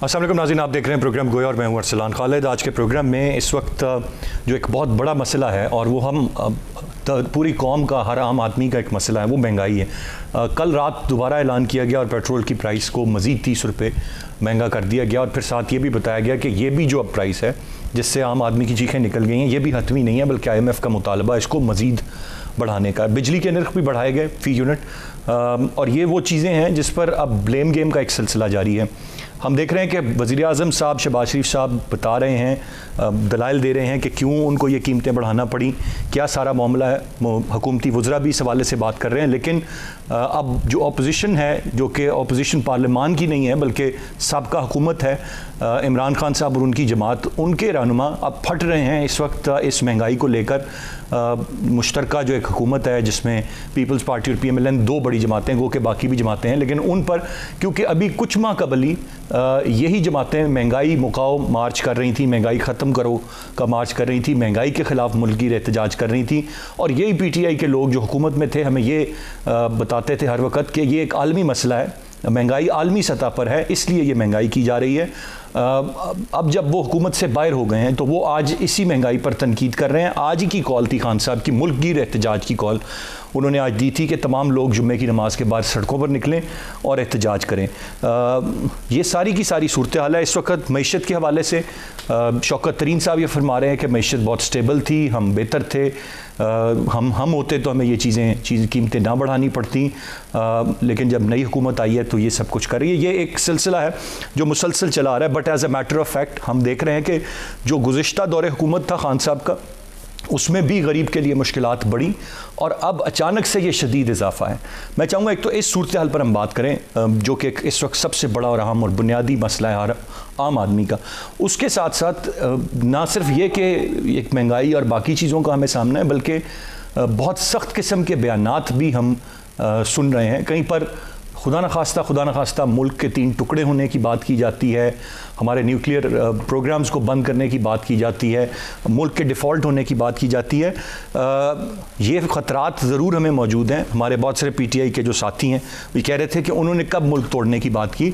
अस्सलाम वालेकुम नाज़रीन, आप देख रहे हैं प्रोग्राम गोया और मैं हूं अरसलान खालिद। आज के प्रोग्राम में इस वक्त जो एक बहुत बड़ा मसला है और वो हम पूरी कौम का, हर आम आदमी का एक मसला है, वो महंगाई है। कल रात दोबारा ऐलान किया गया और पेट्रोल की प्राइस को मज़ीद 30 रुपये महंगा कर दिया गया और फिर साथ ये भी बताया गया कि ये भी जो अब प्राइस है जिससे आम आदमी की चीखें निकल गई हैं, ये भी हतमी नहीं है बल्कि IMF का मुतालबा इसको मज़ीद बढ़ाने का। बिजली के नर्ख भी बढ़ाए गए फ़ी यूनिट और ये वो चीज़ें हैं जिस पर अब ब्लेम गेम का एक सिलसिला जारी है। हम देख रहे हैं कि वज़ीर आज़म साहब शहबाज शरीफ साहब बता रहे हैं, दलाइल दे रहे हैं कि क्यों उनको ये कीमतें बढ़ाना पड़ी, क्या सारा मामला है। हुकूमती वज़रा भी इस हवाले से बात कर रहे हैं, लेकिन अब जो अपोजिशन है, जो कि अपोजिशन पार्लियामान की नहीं है बल्कि साबका हुकूमत है, इमरान खान साहब और उनकी जमात, उनके रहनुमा अब फट रहे हैं इस वक्त इस महंगाई को लेकर। मुश्तरका जो एक हुकूमत है जिसमें पीपल्स पार्टी और PMLN दो बड़ी जमातें, गो के बाकी भी जमातें हैं, लेकिन उन पर क्योंकि अभी कुछ माह कबल ही यही जमातें महंगाई मुकाओ मार्च कर रही थी, महंगाई ख़त्म करो का मार्च कर रही थी, महंगाई के ख़िलाफ़ मुल्की एहतजाज कर रही थी, और यही PTI के लोग जो हुकूमत में थे हमें ये बताते थे हर वक्त कि ये एक आलमी मसला है, महंगाई आलमी सतह पर है, इसलिए ये महंगाई की जा रही है। अब जब वो हुकूमत से बाहर हो गए हैं तो वो आज इसी महंगाई पर तनकीद कर रहे हैं। आज ही की कॉल थी खान साहब की, मुल्क गिर एहतजाज की कॉल उन्होंने आज दी थी कि तमाम लोग जुम्मे की नमाज के बाद सड़कों पर निकलें और एहतजाज करें। ये सारी की सारी सूरत हाल है इस वक्त। मईशत के हवाले से शौकत तरीन साहब ये फरमा रहे हैं कि मईशत बहुत स्टेबल थी, हम बेहतर थे, हम होते तो हमें ये चीज़ें कीमतें ना बढ़ानी पड़ती, लेकिन जब नई हुकूमत आई है तो ये सब कुछ कर रही है। ये एक सिलसिला है जो मुसलसल चला आ रहा है, but as a matter of fact हम देख रहे हैं कि जो गुज़िश्ता दौरे हुकूमत था खान साहब का, उसमें भी गरीब के लिए मुश्किलात बढ़ी और अब अचानक से ये शदीद इजाफा है। मैं चाहूँगा एक तो इस सूरत हाल पर हम बात करें जो कि इस वक्त सबसे बड़ा और अहम और बुनियादी मसला है हर आम आदमी का। उसके साथ साथ ना सिर्फ ये कि एक महंगाई और बाकी चीज़ों का हमें सामना है, बल्कि बहुत सख्त किस्म के बयानात भी हम सुन रहे हैं। कहीं पर खुदा न खास्ता मुल्क के 3 टुकड़े होने की बात की जाती है, हमारे न्यूक्लियर प्रोग्राम्स को बंद करने की बात की जाती है, मुल्क के डिफ़ॉल्ट होने की बात की जाती है। ये ख़तरात ज़रूर हमें मौजूद हैं। हमारे बहुत सारे PTI के जो साथी हैं वो कह रहे थे कि उन्होंने कब मुल्क तोड़ने की बात की।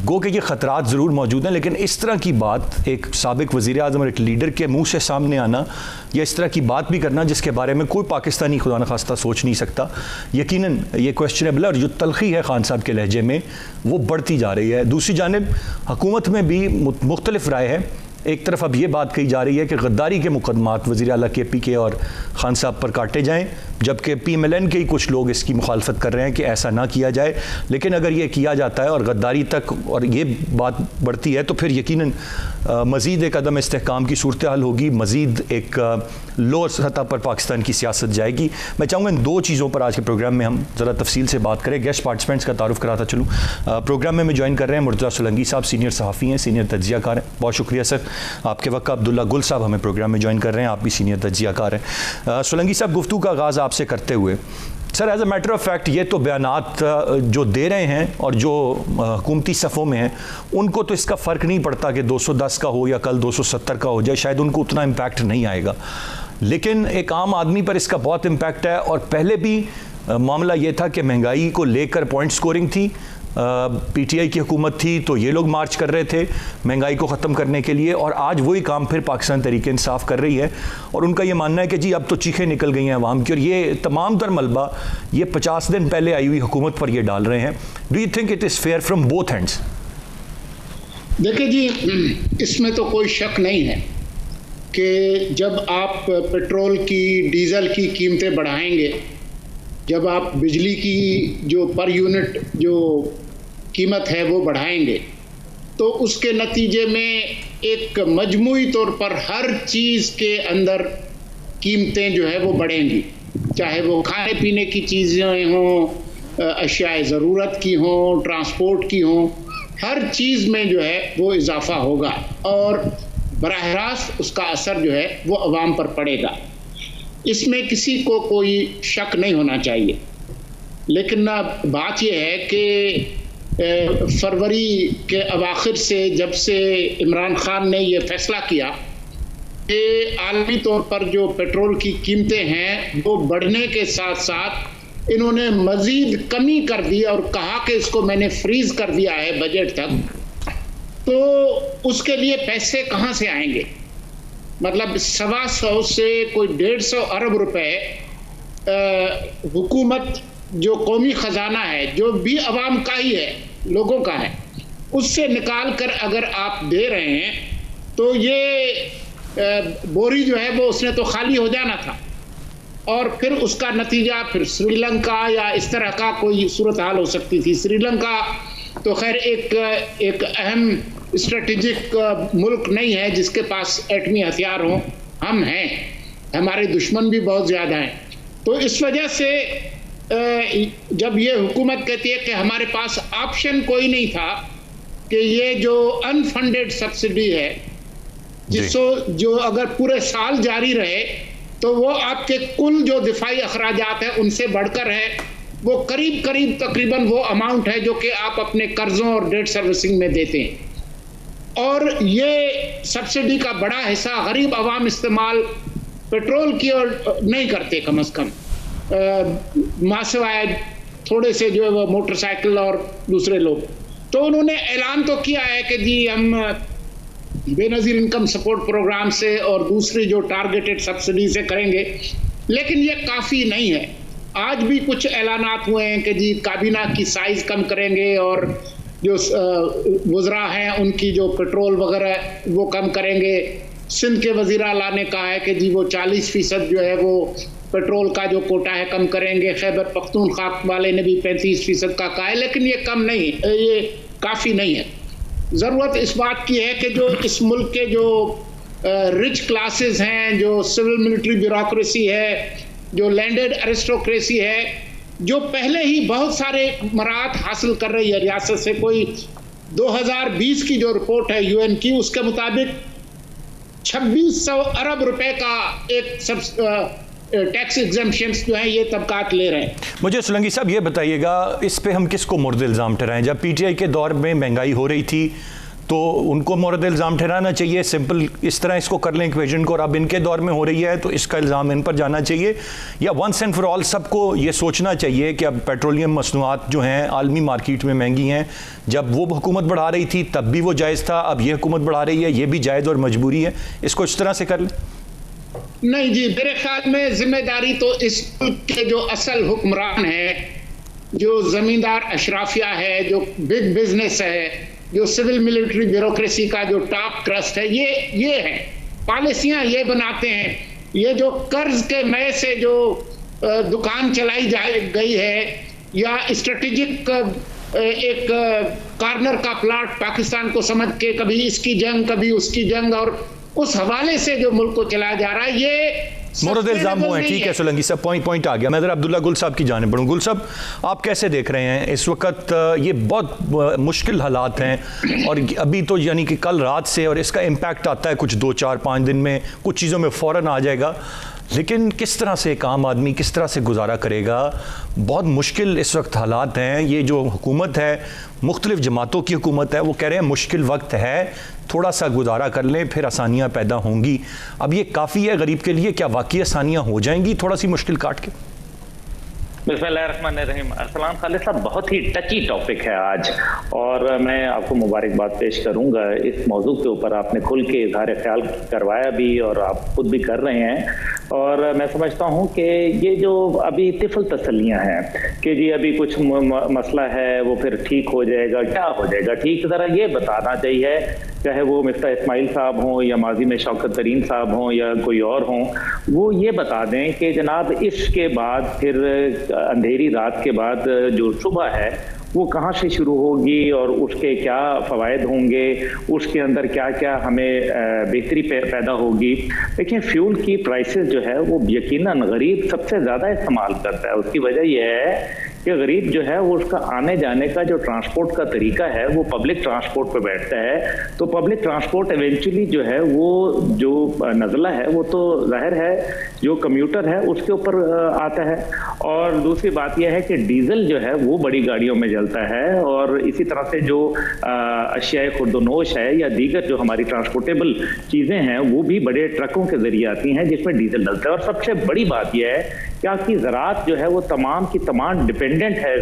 गो कि ये ख़तरात ज़रूर मौजूद हैं, लेकिन इस तरह की बात एक साबिक़ वज़ीर आज़म और एक लीडर के मुँह से सामने आना या इस तरह की बात भी करना जिसके बारे में कोई पाकिस्तानी खुदा न खास्ता सोच नहीं सकता, यकीनन ये क्वेश्चनेबल है। और जो तलखी है खान साहब के लहजे में वो बढ़ती जा रही है। दूसरी जानिब हुकूमत में भी मुख्तलिफ राय है। एक तरफ अब ये बात कही जा रही है कि गद्दारी के मुकदमात वज़ीर आला KP के और खान साहब पर काटे जाएं, जबकि PMLN के ही कुछ लोग इसकी मुखालफत कर रहे हैं कि ऐसा ना किया जाए। लेकिन अगर ये किया जाता है और गद्दारी तक और ये बात बढ़ती है तो फिर यकीनन मज़ीद एक अदम इस्तेहकाम की सूरत हाल होगी, मज़ीद एक लो सतह पर पाकिस्तान की सियासत जाएगी। मैं चाहूँगा इन दो चीज़ों पर आज के प्रोग्राम में हम ज़रा तफसील से बात करें। गेस्ट पार्टिसिपेंट्स का तारुफ कराता चलूँ। प्रोग्राम में ज्वाइन कर रहे हैं मुर्तज़ा सोलंकी साहब, सीनियर सहाफ़ी हैं, सीनियर तज्ज़ियाकार हैं। बहुत शुक्रिया सर आपके वक्त का। अब्दुल्ला गुल साहब हमें प्रोग्राम में ज्वाइन कर रहे हैं, आप भी सीनियर तज्ज़ियाकार हैं। सोलंकी साहब, गुफ्तगू का आगाज़ आपसे करते हुए sir, as a matter of fact ये तो बयानात जो दे रहे हैं और जो हुकूमती सफ़ों में हैं उनको तो इसका फ़र्क नहीं पड़ता कि 210 का हो या कल 270 का हो जाए, शायद उनको उतना इम्पैक्ट नहीं आएगा, लेकिन एक आम आदमी पर इसका बहुत इम्पैक्ट है। और पहले भी मामला ये था कि महंगाई को लेकर पॉइंट स्कोरिंग थी, PTI की हुकूमत थी तो ये लोग मार्च कर रहे थे महंगाई को ख़त्म करने के लिए, और आज वही काम फिर पाकिस्तान तहरीक इंसाफ कर रही है और उनका ये मानना है कि जी अब तो चीखें निकल गई हैं अवाम की, और ये तमाम तर मलबा ये 50 दिन पहले आई हुई हुकूमत पर ये डाल रहे हैं। Do you think it is fair from both hands? देखिए जी, इसमें तो कोई शक नहीं है कि जब आप पेट्रोल की, डीज़ल की कीमतें बढ़ाएंगे, जब आप बिजली की जो पर यूनिट जो कीमत है वो बढ़ाएंगे, तो उसके नतीजे में एक मजमूई तौर पर हर चीज़ के अंदर कीमतें जो है वो बढ़ेंगी, चाहे वो खाने पीने की चीज़ें हों, अशियाए ज़रूरत की हों, ट्रांसपोर्ट की हों, हर चीज़ में जो है वो इजाफा होगा और बराह रास्त उसका असर जो है वो अवाम पर पड़ेगा। इसमें किसी को कोई शक नहीं होना चाहिए। लेकिन बात यह है कि फरवरी के अवाखिर से, जब से इमरान खान ने यह फैसला किया कि आलमी तौर पर जो पेट्रोल की कीमतें हैं वो बढ़ने के साथ साथ इन्होंने मज़ीद कमी कर दी और कहा कि इसको मैंने फ्रीज़ कर दिया है बजट तक, तो उसके लिए पैसे कहाँ से आएंगे? मतलब 125 से कोई 150 अरब रुपए हुकूमत, जो कौमी खजाना है, जो भी अवाम का ही है, लोगों का है, उससे निकाल कर अगर आप दे रहे हैं तो ये बोरी जो है वो उसने तो खाली हो जाना था, और फिर उसका नतीजा फिर श्रीलंका या इस तरह का कोई सूरत हाल हो सकती थी। श्रीलंका तो खैर एक अहम स्ट्रेटेजिक मुल्क नहीं है जिसके पास एटमी हथियार हों, हम हैं, हमारे दुश्मन भी बहुत ज़्यादा हैं। तो इस वजह से जब ये हुकूमत कहती है कि हमारे पास ऑप्शन कोई नहीं था कि ये जो अनफंडेड सब्सिडी है, जिसको जो अगर पूरे साल जारी रहे तो वो आपके कुल जो दिफाई अखराजात है उनसे बढ़कर है, वो करीब करीब तकरीबन वो अमाउंट है जो कि आप अपने कर्जों और डेट सर्विसिंग में देते हैं। और ये सब्सिडी का बड़ा हिस्सा गरीब आवाम इस्तेमाल पेट्रोल की और नहीं करते, कम से कम मासवाए थोड़े से जो है वो मोटरसाइकिल और दूसरे लोग। तो उन्होंने ऐलान तो किया है कि जी हम बेनज़ीर इनकम सपोर्ट प्रोग्राम से और दूसरी जो टारगेटेड सब्सिडी से करेंगे, लेकिन ये काफ़ी नहीं है। आज भी कुछ ऐलानात हुए हैं कि जी काबीना की साइज़ कम करेंगे और जो वज़रा हैं उनकी जो पेट्रोल वगैरह वो कम करेंगे। सिंध के वज़ीर आला ने कहा है कि जी वो 40% जो है वो पेट्रोल का जो कोटा है कम करेंगे। खैबर पख्तूनख्वा वाले ने भी 35% का कहा है, लेकिन ये कम नहीं, ये काफ़ी नहीं है। ज़रूरत इस बात की है कि जो इस मुल्क के जो रिच क्लासेस हैं, जो सिविल मिलिट्री ब्यूरोक्रेसी है, जो लैंडेड एरिस्टोक्रेसी है, जो पहले ही बहुत सारे मराहत हासिल कर रही है रियासत से। कोई 2020 की जो रिपोर्ट है यूएन की, उसके मुताबिक 2600 अरब रुपए का एक टैक्स एग्जेम्पशंस जो हैं ये तबकात ले रहे हैं। मुझे सोलंकी साहब ये बताइएगा, इस पे हम किसको मुर्द इल्ज़ाम ठहराएं? जब पीटीआई के दौर में महंगाई हो रही थी तो उनको मुर्द इल्ज़ाम ठहराना चाहिए, सिंपल इस तरह इसको कर लें इक्वेशन को, और अब इनके दौर में हो रही है तो इसका इल्ज़ाम इन पर जाना चाहिए, या वंस एंड फॉर ऑल सबको ये सोचना चाहिए कि अब पेट्रोलियम मसनूआत जो हैं आलमी मार्केट में महंगी हैं, जब वो हुकूमत बढ़ा रही थी तब भी वो जायज़ था, अब ये हुकूमत बढ़ा रही है, ये भी जायज़ और मजबूरी है, इसको इस तरह से कर लें? नहीं जी, मेरे ख्याल में जिम्मेदारी तो इस मुल्क के जो असल हुक्मरान है, जो ज़मींदार अशराफिया है, जो बिग बिजनेस है, जो सिविल मिलिट्री ब्यूरोक्रेसी का जो टॉप ट्रस्ट है, ये है, पॉलिसियां ये बनाते हैं। ये जो कर्ज के मय से जो दुकान चलाई गई है, या स्ट्रेटेजिक एक कॉर्नर का प्लाट पाकिस्तान को समझ के कभी इसकी जंग कभी उसकी जंग, और उस हवाले से जो मुल्क को चलाया जा रहा है, ये मुर्द इल्ज़ाम हुए हैं। ठीक है सोलंकी साहब, पॉइंट आ गया। मैं ज़रा अब्दुल्ला गुल साहब की जानिब बढ़ूँ। गुल साहब, आप कैसे देख रहे हैं इस वक्त? ये बहुत मुश्किल हालात हैं, और अभी तो यानी कि कल रात से, और इसका इम्पैक्ट आता है कुछ 2-4-5 दिन में, कुछ चीज़ों में फ़ौरन आ जाएगा, लेकिन किस तरह से एक आम आदमी किस तरह से गुजारा करेगा? बहुत मुश्किल इस वक्त हालात हैं। ये जो हुकूमत है, मुख्तलिफ जमातों की हुकूमत है, वो कह रहे हैं मुश्किल वक्त है, थोड़ा सा गुजारा कर लें फिर आसानियाँ पैदा होंगी। अब ये काफ़ी है गरीब के लिए? क्या वाकई आसानियाँ हो जाएंगी थोड़ा सी मुश्किल काट के? बिस्मिल्लाहिर्रहमानिर्रहीम। अरसलान खालिद साहब, बहुत ही टची टॉपिक है आज, और मैं आपको मुबारकबाद पेश करूंगा इस मौजू के ऊपर। आपने खुल के इजहार ख्याल करवाया भी, और आप खुद भी कर रहे हैं, और मैं समझता हूं कि ये जो अभी तिफल तसल्लियां हैं कि जी अभी कुछ मसला है वो फिर ठीक हो जाएगा, क्या हो जाएगा ठीक, ज़रा ये बताना चाहिए, चाहे वो मिस्टर इस्माइल साहब हों या माजी में शौकत तरीन साहब हों या कोई और हों, वो ये बता दें कि जनाब इसके बाद फिर अंधेरी रात के बाद जो सुबह है वो कहाँ से शुरू होगी और उसके क्या फ़वायद होंगे, उसके अंदर क्या क्या हमें बेहतरी पैदा होगी। देखिए, फ्यूल की प्राइसेस जो है वो यकीनन गरीब सबसे ज़्यादा इस्तेमाल करता है। उसकी वजह यह है कि गरीब जो है वो उसका आने जाने का जो ट्रांसपोर्ट का तरीका है वो पब्लिक ट्रांसपोर्ट पे बैठता है, तो पब्लिक ट्रांसपोर्ट इवेंचुअली जो है वो जो नज़ला है वो तो जाहिर है जो कम्यूटर है उसके ऊपर आता है। और दूसरी बात यह है कि डीजल जो है वो बड़ी गाड़ियों में जलता है, और इसी तरह से जो अशियाए खुर्दोनोश है या दीगर जो हमारी ट्रांसपोर्टेबल चीज़ें हैं वो भी बड़े ट्रकों के जरिए आती हैं जिसमें डीजल डलता है। और सबसे बड़ी बात यह है क्या कि ज़राअत जो है वो तमाम की तमाम डिपेंडेंट है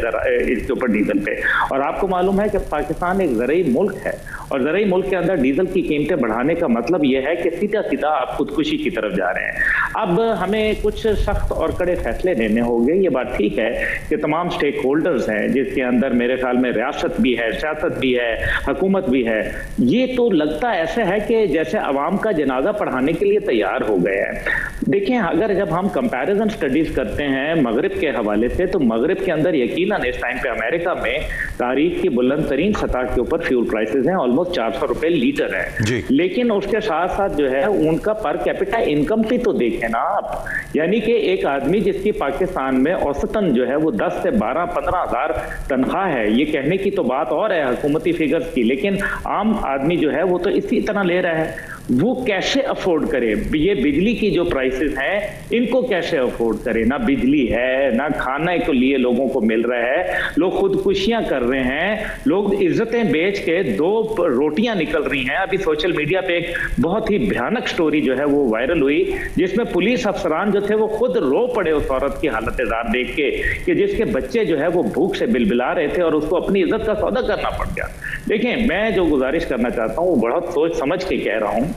इसके ऊपर डीजल पे। और आपको मालूम है कि पाकिस्तान एक ज़रई मुल्क है और ज़रई मुल्क के अंदर डीजल की कीमतें बढ़ाने का मतलब यह है कि सीधा सीधा आप खुदकुशी की तरफ जा रहे हैं। अब हमें कुछ सख्त और कड़े फैसले लेने होंगे। ये बात ठीक है कि तमाम स्टेक होल्डर्स हैं, जिसके अंदर मेरे ख्याल में रियासत भी है, सियासत भी है, हुकूमत भी है। ये तो लगता ऐसा है कि जैसे अवाम का जनाजा पढ़ाने के लिए तैयार हो गए हैं। देखें, अगर जब हम कंपैरिजन स्टडीज करते हैं मगरिब के हवाले से, तो मगरिब के अंदर यकीनन इस टाइम पे अमेरिका में तारीख की बुलंद तरीन सतह के ऊपर फ्यूल प्राइसेस हैं, ऑलमोस्ट 400 रुपए लीटर है। लेकिन उसके साथ साथ जो है उनका पर कैपिटा इनकम भी तो देखें ना आप, यानी कि एक आदमी जिसकी पाकिस्तान में औसतन जो है वो 10 से 12-15 हज़ार तनख्वाह है, ये कहने की तो बात और है हुकूमती फिगर्स की, लेकिन आम आदमी जो है वो तो इसी तरह ले रहा है। वो कैसे अफोर्ड करे? ये बिजली की जो प्राइसेस हैं इनको कैसे अफोर्ड करे? ना बिजली है, ना खाने के लिए लोगों को मिल रहा है, लोग खुदकुशियां कर रहे हैं, लोग इज्जतें बेच के 2 रोटियां निकल रही हैं। अभी सोशल मीडिया पे एक बहुत ही भयानक स्टोरी जो है वो वायरल हुई, जिसमें पुलिस अफसरान जो थे वो खुद रो पड़े उस औरत की हालत ज़ार देख के कि जिसके बच्चे जो है वो भूख से बिलबिला रहे थे और उसको अपनी इज्जत का सौदा करना पड़ गया। देखें, मैं जो गुजारिश करना चाहता हूँ वो बहुत सोच समझ के कह रहा हूँ।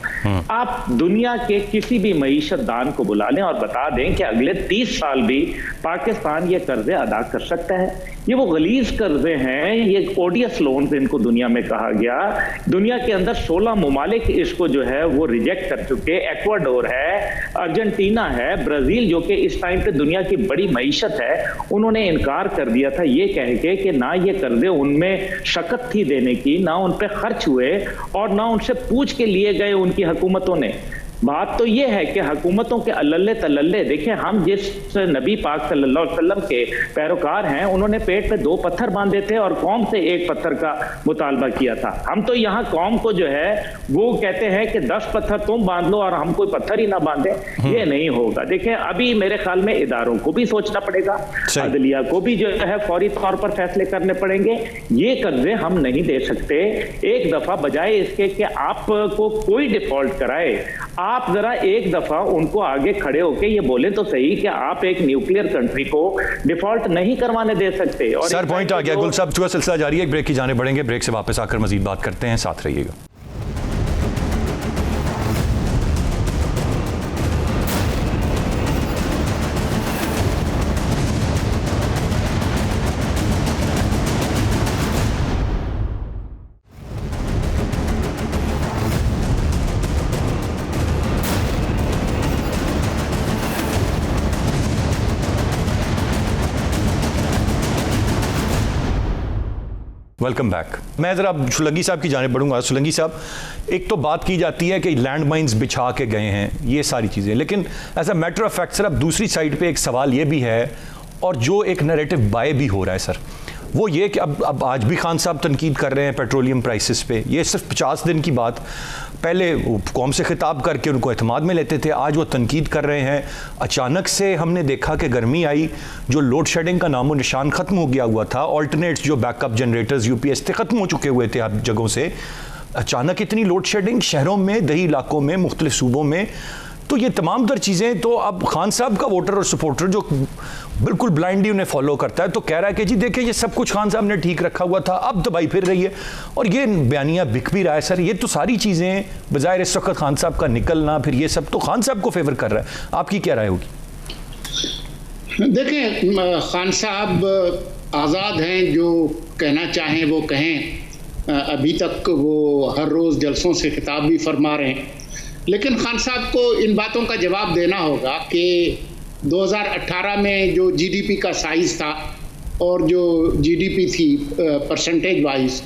आप दुनिया के किसी भी मईशत दान को बुला लें और बता दें कि अगले 30 साल भी पाकिस्तान ये कर्जे अदा कर सकता है। ये वो गलीज कर्जे हैं, ये ओडियस लोन्स इनको दुनिया में कहा गया। दुनिया के अंदर 16 मुमालिक इसको जो है वो रिजेक्ट कर चुके। एक्वाडोर है, अर्जेंटीना है, ब्राजील जो कि इस टाइम पे दुनिया की बड़ी मईशत है, उन्होंने इनकार कर दिया था ये कह के कि ना ये कर्जे उनमें शक्कत थी देने की, ना उन पे खर्च हुए और ना उनसे पूछ के लिए गए उनकी हुकूमतों ने। बात तो ये है कि हुकूमतों के अल्लल्ले तल्लल्ले, देखें हम जिस नबी पाक सल्लल्लाहु अलैहि वसल्लम के पैरोकार हैं, उन्होंने पेट पे 2 पत्थर बांधे थे और कौम से 1 पत्थर का मुतालबा किया था। हम तो यहाँ कौम को जो है वो कहते हैं कि 10 पत्थर तुम बांध लो और हम कोई पत्थर ही ना बांधे, ये नहीं होगा। देखें, अभी मेरे ख्याल में इदारों को भी सोचना पड़ेगा, अदलिया को भी जो है फौरी तौर पर फैसले करने पड़ेंगे। ये कर्जे हम नहीं दे सकते। एक दफा बजाय इसके कि आपको कोई डिफॉल्ट कराए, आप जरा एक दफा उनको आगे खड़े होके ये बोले तो सही कि आप एक न्यूक्लियर कंट्री को डिफॉल्ट नहीं करवाने दे सकते। और सर पॉइंट आ गया। गुल साहब, पूरा सिलसिला जारी है, एक ब्रेक की जाने पड़ेंगे, ब्रेक से वापस आकर मजीद बात करते हैं, साथ रहिएगा। Welcome back. मैं ज़रा सुलंगी साहब की जानिब बढ़ूंगा। सुलंगी साहब, एक तो बात की जाती है कि लैंड माइंस बिछा के गए हैं, ये सारी चीज़ें, लेकिन as a matter of fact sir अब दूसरी साइड पे एक सवाल ये भी है और जो एक नैरेटिव बाय भी हो रहा है सर, वो ये कि अब आज भी खान साहब तनकीद कर रहे हैं पेट्रोलियम प्राइसेस पे। ये सिर्फ 50 दिन की बात, पहले कौम से खिताब करके उनको एतमाद में लेते थे, आज वो तनकीद कर रहे हैं। अचानक से हमने देखा कि गर्मी आई, जो लोड शेडिंग का नामो निशान ख़त्म हो गया हुआ था, ऑल्टरनेट्स जो बैकअप जनरेटर्स यूपीएस थे ख़त्म हो चुके हुए थे हर जगहों से, अचानक इतनी लोड शेडिंग शहरों में, दही इलाकों में, मुख्तलिफ सूबों में। तो ये तमाम तर चीज़ें, तो अब खान साहब का वोटर और सपोर्टर जो बिल्कुल ब्लाइंडली उन्हें फॉलो करता है तो कह रहा है कि जी देखिए ये सब कुछ खान साहब ने ठीक रखा हुआ था, अब दबाई फिर रही है और ये बयानिया बिक भी रहा है। सर ये तो सारी चीज़ें बजाय इस वक्त खान साहब का निकलना, फिर ये सब तो खान साहब को फेवर कर रहा है। आपकी क्या राय होगी? देखें, खान साहब आज़ाद हैं, जो कहना चाहें वो कहें। अभी तक वो हर रोज़ जलसों से खिताब भी फरमा रहे हैं, लेकिन खान साहब को इन बातों का जवाब देना होगा कि 2018 में जो जीडीपी का साइज़ था और जो जीडीपी थी परसेंटेज वाइज,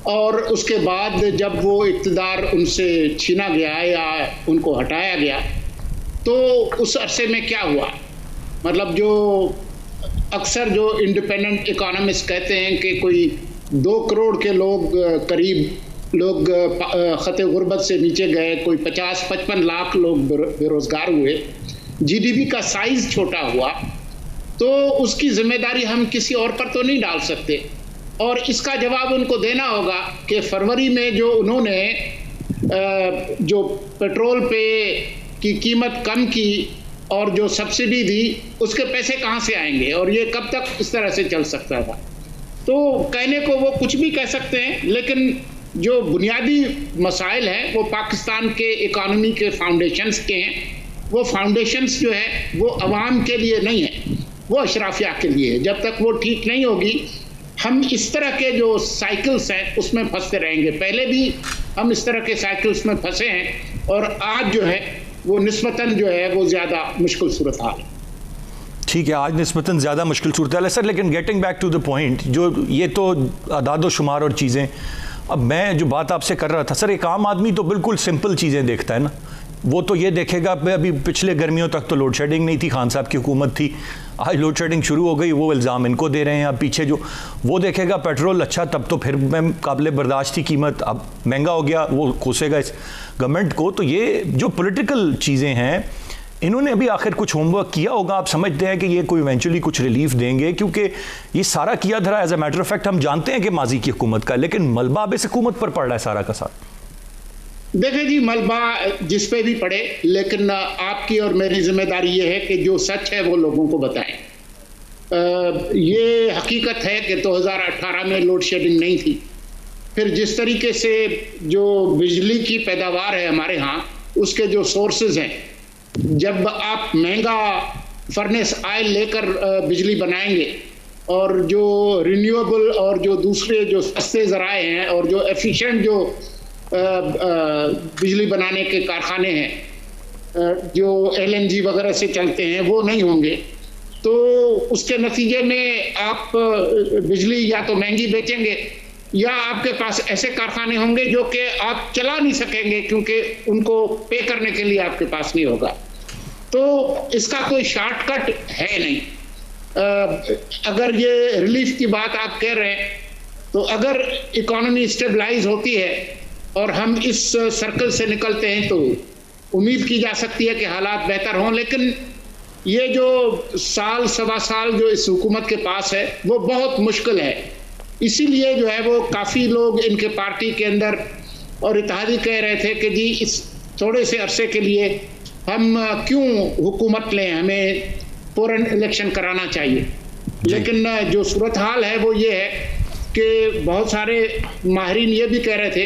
और उसके बाद जब वो इक़्तिदार उनसे छीना गया या उनको हटाया गया, तो उस अरसे में क्या हुआ। मतलब जो अक्सर जो इंडिपेंडेंट इकोनॉमिस्ट कहते हैं कि कोई 2 करोड़ के लोग करीब लोग ख़ते गुर्बत से नीचे गए, कोई 50-55 लाख लोग बेरोज़गार हुए, जीडीपी का साइज़ छोटा हुआ, तो उसकी जिम्मेदारी हम किसी और पर तो नहीं डाल सकते। और इसका जवाब उनको देना होगा कि फरवरी में जो उन्होंने जो पेट्रोल पे की कीमत कम की और जो सब्सिडी थी उसके पैसे कहाँ से आएंगे, और ये कब तक इस तरह से चल सकता था। तो कहने को वो कुछ भी कह सकते हैं, लेकिन जो बुनियादी मसाइल हैं वो पाकिस्तान के इकॉनमी के फाउंडेशंस के हैं। वो फाउंडेशंस जो है वो अवाम के लिए नहीं है, वो अशराफिया के लिए है। जब तक वो ठीक नहीं होगी हम इस तरह के जो साइकिल्स हैं उसमें फंसते रहेंगे। पहले भी हम इस तरह के साइकिल्स में फंसे हैं और आज जो है वो निस्बतन जो है वो ज़्यादा मुश्किल सूरत हाल है। ठीक है, आज निस्बतन ज़्यादा मुश्किल सूरत हाल है सर, लेकिन getting back to the point, जो ये तो आदाद शुमार और चीज़ें, अब मैं जो बात आपसे कर रहा था सर, एक आम आदमी तो बिल्कुल सिंपल चीज़ें देखता है ना। वो तो ये देखेगा, अभी पिछले गर्मियों तक तो लोड शेडिंग नहीं थी, खान साहब की हुकूमत थी, आज लोड शेडिंग शुरू हो गई, वो इल्ज़ाम इनको दे रहे हैं। अब पीछे जो वो देखेगा पेट्रोल अच्छा, तब तो फिर मैं काबिल बर्दाश्त थी कीमत, अब महंगा हो गया, वो कोसेगा इस गवर्नमेंट को। तो ये जो पॉलिटिकल चीज़ें हैं, इन्होंने अभी आखिर कुछ होमवर्क किया होगा? आप समझते हैं कि ये कोई इवेंचुअली कुछ रिलीफ देंगे? क्योंकि ये सारा किया धरा as a matter of fact हम जानते हैं कि माजी की हुकूमत का, लेकिन मलबा अब इस हुकूमत पर पड़ रहा है सारा का सारा। देखिए जी, मलबा जिस पे भी पड़े, लेकिन आपकी और मेरी जिम्मेदारी ये है कि जो सच है वो लोगों को बताएं। ये हकीकत है कि 2018 में लोड शेडिंग नहीं थी। फिर जिस तरीके से जो बिजली की पैदावार है हमारे यहाँ, उसके जो सोर्सेज हैं, जब आप महंगा फर्नेस ऑयल लेकर बिजली बनाएंगे और जो रिन्यूएबल और जो दूसरे जो सस्ते ज़राए हैं और जो एफिशिएंट जो बिजली बनाने के कारखाने हैं जो LNG वगैरह से चलते हैं वो नहीं होंगे, तो उसके नतीजे में आप बिजली या तो महंगी बेचेंगे या आपके पास ऐसे कारखाने होंगे जो कि आप चला नहीं सकेंगे क्योंकि उनको पे करने के लिए आपके पास नहीं होगा। तो इसका कोई शॉर्टकट है नहीं। अगर ये रिलीफ की बात आप कह रहे हैं, तो अगर इकोनॉमी स्टेबलाइज होती है और हम इस सर्कल से निकलते हैं तो उम्मीद की जा सकती है कि हालात बेहतर हों। लेकिन ये जो साल सवा साल जो इस हुकूमत के पास है वो बहुत मुश्किल है। इसीलिए जो है वो काफ़ी लोग इनके पार्टी के अंदर और इत्तेहादी कह रहे थे कि जी इस थोड़े से अरसे के लिए हम क्यों हुकूमत लें, हमें फ़ौरन इलेक्शन कराना चाहिए। लेकिन जो सूरत हाल है वो ये है कि बहुत सारे माहिरीन ये भी कह रहे थे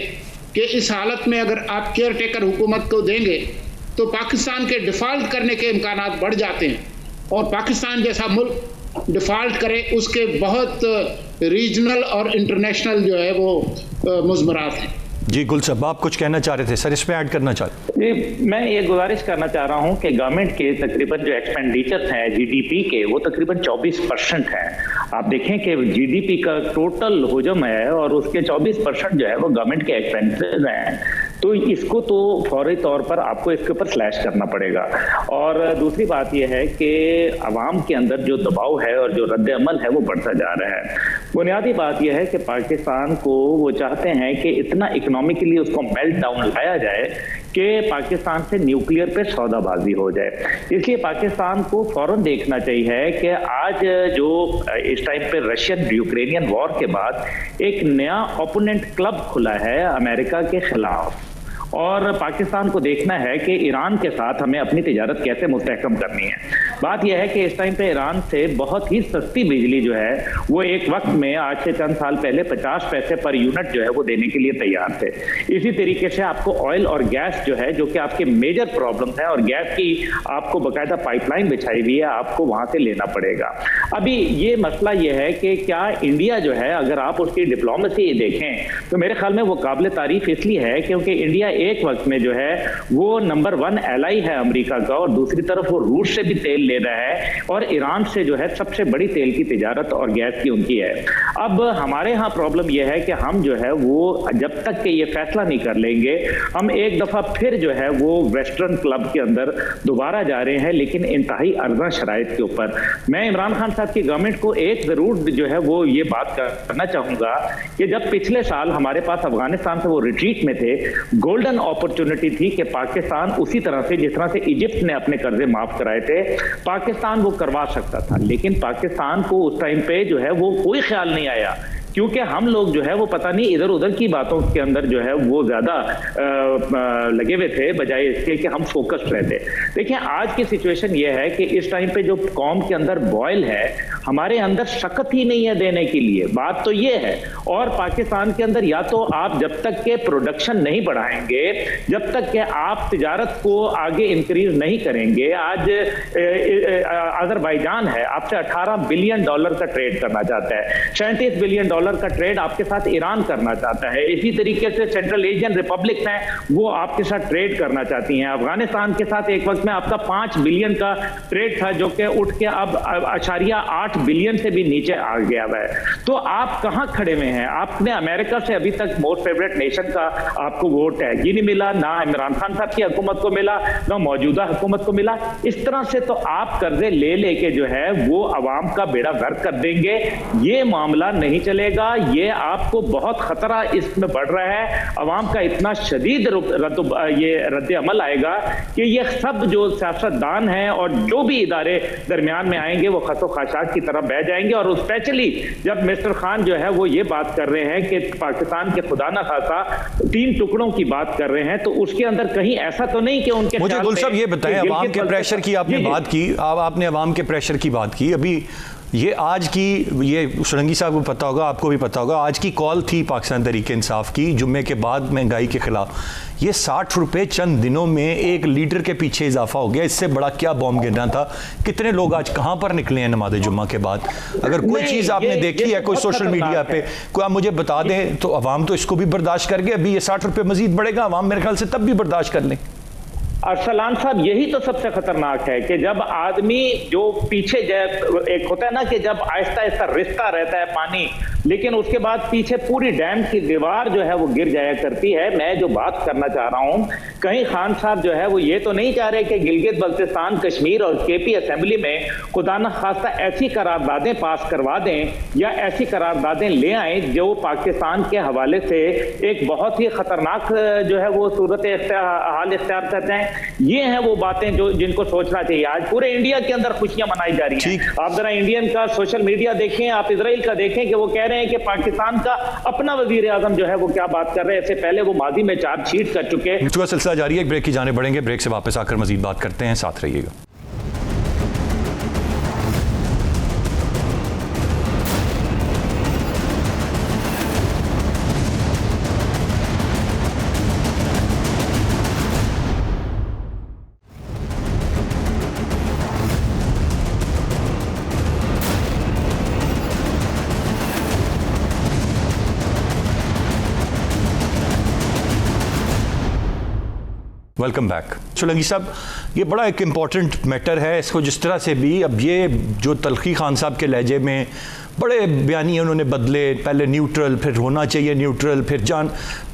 कि इस हालत में अगर आप केयर टेकर हुकूमत को देंगे तो पाकिस्तान के डिफ़ॉल्ट करने के इम्कानात बढ़ जाते हैं, और पाकिस्तान जैसा मुल्क डिफ़ॉल्ट करे उसके बहुत रीजनल और इंटरनेशनल जो है वो मुज़मरात हैं। जी गुल साहब, आप कुछ कहना चाह रहे थे सर, इसमें ऐड करना चाह रहे थे? जी, मैं ये गुजारिश करना चाह रहा हूँ कि गवर्नमेंट के तकरीबन जो एक्सपेंडिचर्स हैं GDP के, वो तकरीबन 24% हैं। आप देखें कि GDP का टोटल हुजम है और उसके 24% जो है वो गवर्नमेंट के एक्सपेंसेस हैं। तो इसको तो फौरी तौर पर आपको इसके ऊपर स्लैश करना पड़ेगा। और दूसरी बात यह है कि अवाम के अंदर जो दबाव है और जो रद्द अमल है वो बढ़ता जा रहा है। बुनियादी बात यह है कि पाकिस्तान को वो चाहते हैं कि इतना इकोनॉमिकली उसको मेल्ट डाउन लाया जाए कि पाकिस्तान से न्यूक्लियर पे सौदाबाजी हो जाए। इसलिए पाकिस्तान को फौरन देखना चाहिए कि आज जो इस टाइम पे रशियन यूक्रेनियन वॉर के बाद एक नया ओपोनेंट क्लब खुला है अमेरिका के खिलाफ, और पाकिस्तान को देखना है कि ईरान के साथ हमें अपनी तिजारत कैसे मुस्तहकम करनी है। बात यह है कि इस टाइम पे ईरान से बहुत ही सस्ती बिजली जो है वो एक वक्त में आज से चंद साल पहले 50 पैसे पर यूनिट जो है वो देने के लिए तैयार थे। इसी तरीके से आपको ऑयल और गैस जो है, जो कि आपके मेजर प्रॉब्लम है, और गैस की आपको बाकायदा पाइपलाइन बिछाई हुई है, आपको वहां से लेना पड़ेगा। अभी ये मसला यह है कि क्या इंडिया जो है, अगर आप उसकी डिप्लोमेसी देखें तो मेरे ख्याल में वो काबिल तारीफ इसलिए है क्योंकि इंडिया एक वक्त में जो है वो नंबर 1 एलाई है अमेरिका का, और दूसरी तरफ वो रूस से भी तेल ले रहा है, और ईरान से जो है सबसे बड़ी तेल की तिजारत और गैस की उनकी है। अब हमारे यहाँ प्रॉब्लम यह है कि हम जो है वो जब तक कि ये फैसला नहीं कर लेंगे, हम एक दफा फिर जो है वो वेस्टर्न क्लब के अंदर दोबारा जा रहे हैं, लेकिन इंतहाई अर्जा शराइत के ऊपर। मैं इमरान खान साहब की गवर्नमेंट को एक जरूर जो है वो ये बात करना चाहूंगा कि जब पिछले साल हमारे पास अफगानिस्तान से वो रिट्रीट में थे, गोल्डन अपॉर्चुनिटी थी कि पाकिस्तान उसी तरह से जिस तरह से इजिप्ट ने अपने कर्जे माफ कराए थे, पाकिस्तान वो करवा सकता था। लेकिन पाकिस्तान को उस टाइम पे जो है वो कोई ख्याल नहीं आया क्योंकि हम लोग जो है वो पता नहीं इधर उधर की बातों के अंदर जो है वो ज्यादा लगे हुए थे बजाय इसके कि हम फोकस्ड रहते। देखिए आज की सिचुएशन ये है कि इस टाइम पे जो कौम के अंदर बॉयल है, हमारे अंदर शक्ति ही नहीं है देने के लिए, बात तो ये है। और पाकिस्तान के अंदर या तो आप जब तक के प्रोडक्शन नहीं बढ़ाएंगे, जब तक के आप तिजारत को आगे इंक्रीज नहीं करेंगे। आज अजरबैजान है आपसे $18 बिलियन का ट्रेड करना चाहता है, $37 बिलियन का ट्रेड आपके साथ ईरान करना चाहता है। इसी तरीके से सेंट्रल एशियन रिपब्लिक हैं, वो आपके साथ ट्रेड करना चाहती हैं। अफगानिस्तान के साथ एक वक्त में आपका 5 बिलियन का ट्रेड था जो कि उठ के अब 8 बिलियन से भी नीचे आ गया है। तो आप कहां खड़े हुए हैं? आपने अमेरिका से अभी तक मोस्ट फेवरेट नेशन का आपको वो टैग ही नहीं मिला, ना इमरान खान साहब की हुकूमत को मिला, ना मौजूदा हुकूमत को मिला। इस तरह से तो आप कर्जे ले लेके जो है वो अवाम का बेड़ा गर्क कर देंगे। ये मामला नहीं चलेगा, ये आपको बहुत खतरा इसमें बढ़ रहा है। अवाम का इतना शदीद रद्द अमल आएगा कि ये सब जो सियासतदान हैं और जो भी इदारे दरमियान में आएंगे वो खसो खाशाक की तरफ बह जाएंगे। और स्पेशली जब मिस्टर खान जो है वो ये बात कर रहे हैं कि पाकिस्तान के खुदा ना खासा 3 टुकड़ों की बात कर रहे हैं, तो उसके अंदर कहीं ऐसा तो नहीं कि उनके मुझे गुल साहब ये बताएं, अवाम के प्रेशर की आपने बात की, आपने अवाम के प्रेशर की बात की। अभी ये आज की, ये सुरंगी साहब को पता होगा, आपको भी पता होगा, आज की कॉल थी पाकिस्तान तहरीक इंसाफ की जुम्मे के बाद महंगाई के खिलाफ। ये 60 रुपए चंद दिनों में 1 लीटर के पीछे इजाफा हो गया। इससे बड़ा क्या बॉम्ब गिरना था? कितने लोग आज कहां पर निकले हैं नमाज जुम्मा के बाद? अगर कोई चीज आपने देखी है कोई सोशल मीडिया पे, कोई आप मुझे बता दें, तो अवाम तो इसको भी बर्दाश्त कर गए। अभी ये 60 रुपए मजीद बढ़ेगा, अवाम मेरे ख्याल से तब भी बर्दाश्त कर लें। अरसलान साहब, यही तो सबसे खतरनाक है कि जब आदमी जो पीछे एक होता है ना कि जब आहिस्ता आहिस्ता रिश्ता रहता है पानी, लेकिन उसके बाद पीछे पूरी डैम की दीवार जो है वो गिर जाया करती है। मैं जो बात करना चाह रहा हूं, कहीं खान साहब जो है वो ये तो नहीं चाह रहे कि गिलगित बल्तिस्तान कश्मीर और केपी असेंबली में खुदा न खास्ता ऐसी करारदादें पास करवा दें या ऐसी करारदादें ले आए जो पाकिस्तान के हवाले से एक बहुत ही खतरनाक जो है वो सूरत हाल इख्तियार करते हैं। ये हैं वो बातें जो जिनको सोचना चाहिए। आज पूरे इंडिया के अंदर खुशियां मनाई जा रही हैं। आप जरा इंडियन का सोशल मीडिया देखें, आप इजराइल का देखें कि वो कह रहे हैं कि पाकिस्तान का अपना वजीर आजम जो है वो क्या बात कर रहे हैं। इससे पहले वो माजी में चार्जशीट कर चुके हैं। सिलसिला जारी है, ब्रेक की जाने बढ़ेंगे, ब्रेक से वापस आकर मजीद बात करते हैं, साथ रहिएगा। Welcome back. सोलंकी साहब, ये बड़ा एक इम्पॉर्टेंट मैटर है, इसको जिस तरह से भी अब ये जो तलखी खान साहब के लहजे में बड़े बयानी उन्होंने बदले, पहले न्यूट्रल, फिर होना चाहिए न्यूट्रल, फिर जान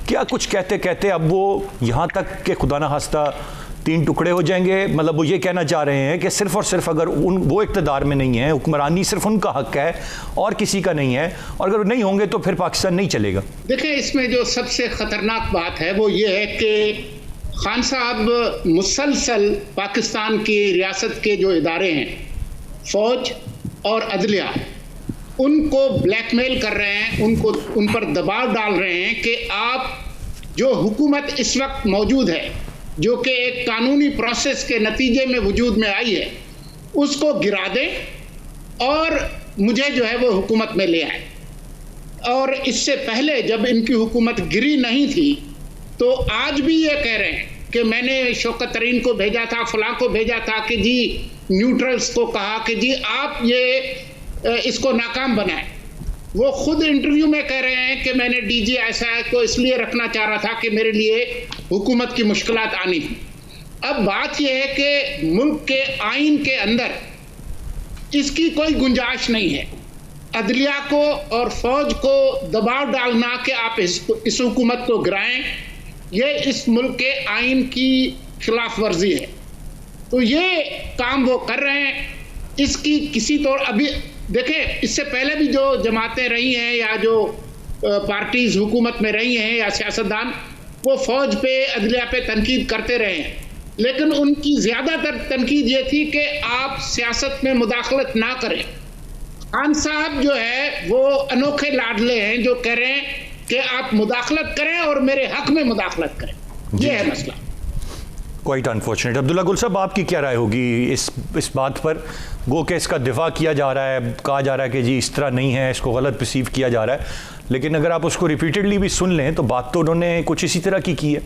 क्या कुछ कहते कहते अब वो यहाँ तक के खुदा न खास्ता 3 टुकड़े हो जाएंगे। मतलब वो ये कहना चाह रहे हैं कि सिर्फ और सिर्फ अगर वो इक़्तिदार में नहीं है, हुक्मरानी सिर्फ उनका हक है और किसी का नहीं है, और अगर नहीं होंगे तो फिर पाकिस्तान नहीं चलेगा। देखिए, इसमें जो सबसे खतरनाक बात है वो ये है कि खान साहब मुसलसल पाकिस्तान की रियासत के जो इदारे हैं, फौज और अदलिया, उनको ब्लैकमेल कर रहे हैं, उन पर दबाव डाल रहे हैं कि आप जो हुकूमत इस वक्त मौजूद है, जो कि एक कानूनी प्रोसेस के नतीजे में वजूद में आई है, उसको गिरा दें और मुझे जो है वो हुकूमत में ले आए। और इससे पहले जब इनकी हुकूमत गिरी नहीं थी तो आज भी ये कह रहे हैं कि मैंने शौकत तरीन को भेजा था, फलां को भेजा था कि जी न्यूट्रल्स को कहा कि जी आप ये इसको नाकाम बनाएं। वो खुद इंटरव्यू में कह रहे हैं कि मैंने DGSI को इसलिए रखना चाह रहा था कि मेरे लिए हुकूमत की मुश्किलात आनी थी। अब बात यह है कि मुल्क के आइन के अंदर इसकी कोई गुंजाइश नहीं है। अदलिया को और फौज को दबाव डालना कि आप इस हुकूमत को गिराएं, ये इस मुल्क के आइन की खिलाफ वर्जी है। तो ये काम वो कर रहे हैं। इसकी किसी तौर अभी देखें, इससे पहले भी जो जमातें रही हैं या जो पार्टीज हुकूमत में रही हैं या सियासतदान, वो फौज पे, अदलिया पे तनकीद करते रहे हैं, लेकिन उनकी ज़्यादातर तनकीद ये थी कि आप सियासत में मुदाखलत ना करें, खान साहब जो है वो अनोखे लाडले हैं जो कह रहे हैं कि आप मुदाखलत करें और मेरे हक में मुदाखलत करें, ये है मसला। Quite unfortunate. अब्दुल्ला गुल साहब, आपकी क्या राय होगी इस बात पर? गो के इसका दिफा किया जा रहा है, कहा जा रहा है कि जी इस तरह नहीं है, इसको गलत परसीव किया जा रहा है, लेकिन अगर आप उसको रिपीटेडली भी सुन लें तो बात तो उन्होंने कुछ इसी तरह की है।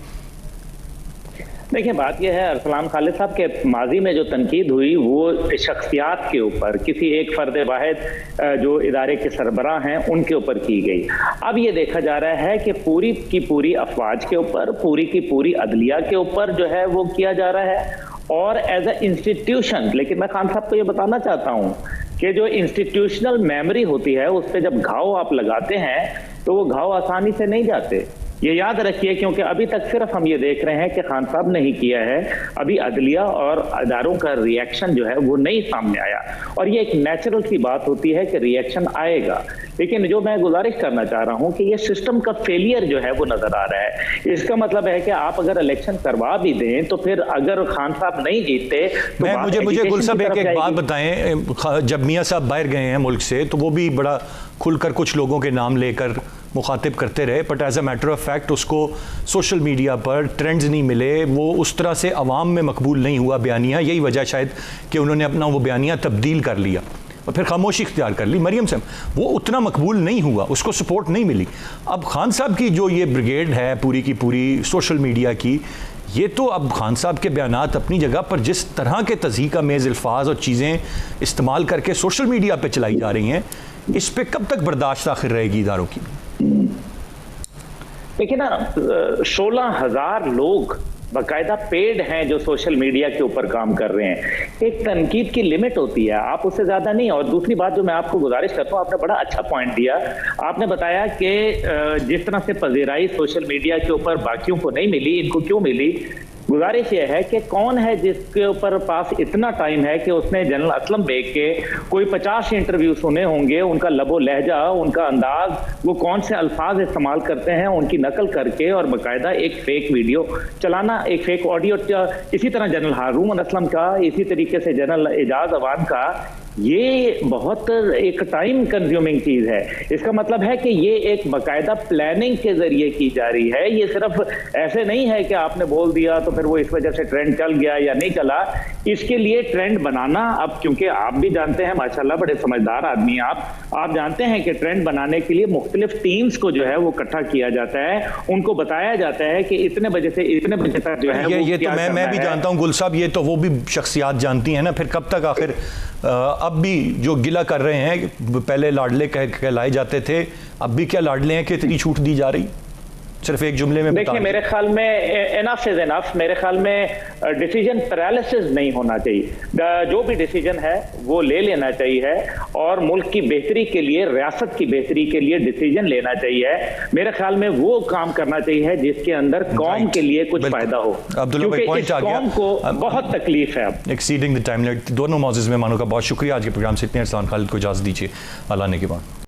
देखिए, बात यह है, अरसलान खालिद साहब के माजी में जो तनकीद हुई वो शख्सियात के ऊपर, किसी एक फर्द वाहिद जो इदारे के सरबराह हैं उनके ऊपर की गई। अब ये देखा जा रहा है कि पूरी की पूरी अफवाज के ऊपर, पूरी की पूरी अदलिया के ऊपर जो है वो किया जा रहा है, और एज ए इंस्टीट्यूशन। लेकिन मैं खान साहब को ये बताना चाहता हूँ कि जो इंस्टीट्यूशनल मेमोरी होती है उस पर जब घाव आप लगाते हैं तो वो घाव आसानी से नहीं जाते, ये याद रखिए, क्योंकि अभी तक सिर्फ हम ये देख रहे हैं कि खान साहब ने ही किया है, अभी अदलिया और अदारों का रिएक्शन जो है वो नहीं सामने आया। और ये एक नेचुरल सी बात होती है कि रिएक्शन आएगा, लेकिन जो मैं गुजारिश करना चाह रहा हूं कि ये सिस्टम का फेलियर जो है वो नजर आ रहा है। इसका मतलब है कि आप अगर इलेक्शन करवा भी दें तो फिर अगर खान साहब नहीं जीतते तो मुझे गुल साहब एक बात बताएं, जब मियां साहब बाहर गए हैं मुल्क से तो वो भी बड़ा खुलकर कुछ लोगों के नाम लेकर मुखातिब करते रहे, but as a matter of fact उसको सोशल मीडिया पर ट्रेंड्स नहीं मिले, वो उस तरह से अवाम में मकबूल नहीं हुआ बयानिया। यही वजह शायद कि उन्होंने अपना वो बयानिया तब्दील कर लिया और फिर खामोशी इख्तियार कर ली। मरियम साहब, वो उतना मकबूल नहीं हुआ, उसको सपोर्ट नहीं मिली। अब खान साहब की जो ये ब्रिगेड है पूरी की पूरी सोशल मीडिया की, ये तो अब खान साहब के बयानात अपनी जगह पर जिस तरह के तज़हीका मेज़ अल्फाज और चीज़ें इस्तेमाल करके सोशल मीडिया पर चलाई जा रही हैं, इस पर कब तक बर्दाश्त आखिर रहेगी इदारों की? देखिए ना, 16,000 लोग बाकायदा पेड हैं जो सोशल मीडिया के ऊपर काम कर रहे हैं। एक तनकीद की लिमिट होती है, आप उससे ज्यादा नहीं। और दूसरी बात जो मैं आपको गुजारिश करता हूँ, आपने बड़ा अच्छा पॉइंट दिया, आपने बताया कि जिस तरह से पजीराई सोशल मीडिया के ऊपर बाकियों को नहीं मिली, इनको क्यों मिली। गुजारिश यह है कि कौन है जिसके ऊपर पास इतना टाइम है कि उसने जनरल असलम बेग के कोई 50 इंटरव्यू सुने होंगे, उनका लबो लहजा, उनका अंदाज, वो कौन से अल्फाज इस्तेमाल करते हैं, उनकी नकल करके और बाकायदा एक फेक वीडियो चलाना, एक फेक ऑडियो। इसी तरह जनरल हारून असलम का, इसी तरीके से जनरल एजाज अवान का, ये बहुत एक टाइम कंज्यूमिंग चीज है। इसका मतलब है कि ये एक बाकायदा प्लानिंग के जरिए की जा रही है। ये सिर्फ ऐसे नहीं है कि आपने बोल दिया तो फिर वो इस वजह से ट्रेंड चल गया या नहीं चला। इसके लिए ट्रेंड बनाना, अब क्योंकि आप भी जानते हैं, माशाल्लाह बड़े समझदार आदमी हैं आप जानते हैं कि ट्रेंड बनाने के लिए मुख्तलिफ टीम्स को जो है वो इकट्ठा किया जाता है, उनको बताया जाता है कि इतने बजे से इतने बजे तक जो है ये तो मैं भी जानता हूँ गुल साहब, ये तो वो भी शख्सियात जानती हैं ना। फिर कब तक आखिर अब भी जो गिला कर रहे हैं, पहले लाडले कहलाए जाते थे, अब भी क्या लाडले हैं कि इतनी छूट दी जा रही? सिर्फ एक जुमले में देखिए, मेरे ख्याल में इनफ इज इनफ। मेरे ख्याल में डिसीजन पैरालिसिस नहीं होना चाहिए। जो भी डिसीजन है वो ले लेना चाहिए और मुल्क की बेहतरी के लिए, रियासत की बेहतरी के लिए डिसीजन लेना चाहिए। मेरे ख्याल में वो काम करना चाहिए जिसके अंदर कौम के लिए कुछ फायदा हो, क्योंकि इस कौम को बहुत तकलीफ है। अब एक्सीडिंग द टाइम लिमिट। दोनों मौजूद मेहमानों का बहुत शुक्रिया। आज के प्रोग्राम से इतने। अरसलान खालिद को इजाज़त दीजिए। अल्लाह ने के बाद।